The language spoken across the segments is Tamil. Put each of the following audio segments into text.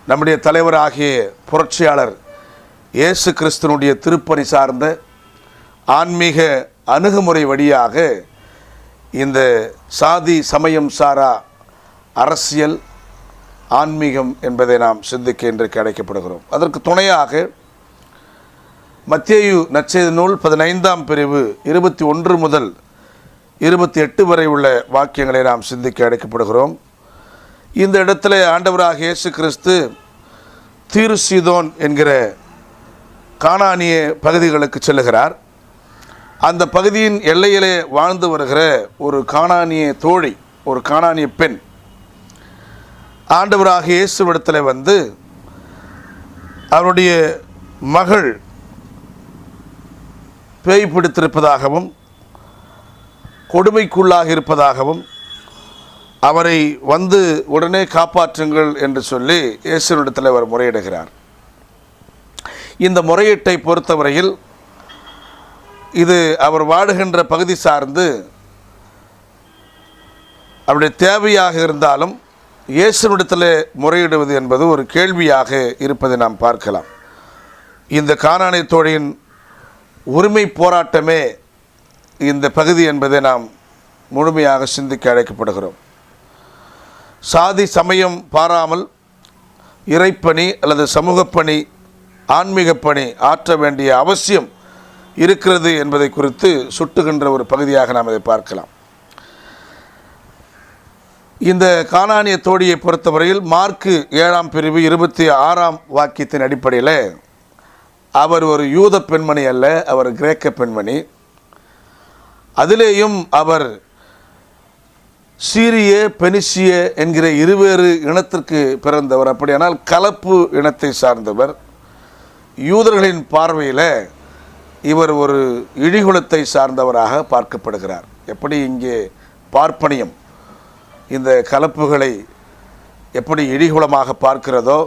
நம்முடைய தலைவராகிய புரட்சியாளர் இயேசு கிறிஸ்துனுடைய திருப்பணி சார்ந்த ஆன்மீக அணுகுமுறை வழியாக இந்த சாதி சமயம் சாரா அரசியல் ஆன்மீகம் என்பதை நாம் சிந்திக்க இன்றைக்கு அழைக்கப்படுகிறோம். அதற்கு துணையாக மத்தேயு நற்செய்தி நூல் 15ஆம் பிரிவு 21 முதல் 28 வரை உள்ள வாக்கியங்களை நாம் சிந்திக்க அழைக்கப்படுகிறோம். இந்த இடத்துல ஆண்டவராக இயேசு கிறிஸ்து தீரு சீதோன் என்கிற கானானிய பகுதிகளுக்கு செல்லுகிறார். அந்த பகுதியின் எல்லையிலே வாழ்ந்து வருகிற ஒரு கானானிய தோழி, ஒரு கானானிய பெண் ஆண்டவராக இயேசுவிடத்தில் வந்து அவருடைய மகள் பேய் பிடித்திருப்பதாகவும் கொடுமைக்குள்ளாக இருப்பதாகவும் அவரை வந்து உடனே காப்பாற்றுங்கள் என்று சொல்லி இயேசுவிடத்தில் அவர் முறையிடுகிறார். இந்த முறையீட்டை பொறுத்தவரையில் இது அவர் வாழுகின்ற பகுதி சார்ந்து அவருடைய தேவையாக இருந்தாலும் இயேசுவிடத்தில் முறையிடுவது என்பது ஒரு கேள்வியாக இருப்பதை நாம் பார்க்கலாம். இந்த கானானிய தோழியின் உரிமை போராட்டமே இந்த பகுதி என்பதை நாம் முழுமையாக சிந்திக்க அழைக்கப்படுகிறோம். சாதி சமயம் பாராமல் இறைப்பணி அல்லது சமூகப்பணி ஆன்மீகப்பணி ஆற்ற வேண்டிய அவசியம் இருக்கிறது என்பதை குறித்து சுட்டுகின்ற ஒரு பகுதியாக நாம் இதை பார்க்கலாம். இந்த கானானிய தோழியை பொறுத்தவரையில் மார்க்கு 7ஆம் பிரிவு 26ஆம் வாக்கியத்தின் அடிப்படையில் அவர் ஒரு யூத பெண்மணி அல்ல, அவர் கிரேக்க பெண்மணி. அதிலேயும் அவர் சீரிய பெனிசிய என்கிற இருவேறு இனத்திற்கு பிறந்தவர். அப்படியானால் கலப்பு இனத்தை சார்ந்தவர். யூதர்களின் பார்வையில் இவர் ஒரு இழிகுலத்தை சார்ந்தவராக பார்க்கப்படுகிறார். எப்படி இங்கே பார்ப்பனியம் இந்த கலப்புகளை எப்படி இழிகுலமாக பார்க்கிறதோ,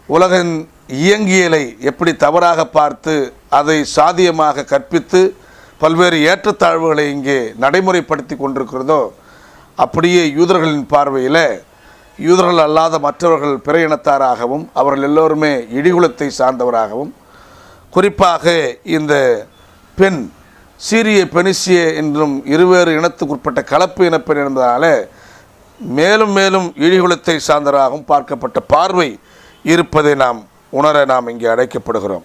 உலகின் இயங்கியலை எப்படி தவறாக பார்த்து அதை சாதியமாக கற்பித்து பல்வேறு ஏற்றத்தாழ்வுகளை இங்கே நடைமுறைப்படுத்தி கொண்டிருக்கிறதோ, அப்படியே யூதர்களின் பார்வையில் யூதர்கள் அல்லாத மற்றவர்கள் பிற இனத்தாராகவும் அவர்கள் எல்லோருமே இழிகுலத்தை சார்ந்தவராகவும், குறிப்பாக இந்த பெண் சீரிய பெனிசிய என்றும் இருவேறு இனத்துக்குட்பட்ட கலப்பு இனப்பெண் இருந்ததால் மேலும் மேலும் இழிகுலத்தை சார்ந்தவராகவும் பார்க்கப்பட்ட பார்வை இருப்பதை நாம் உணர நாம் இங்கே அழைக்கப்படுகிறோம்.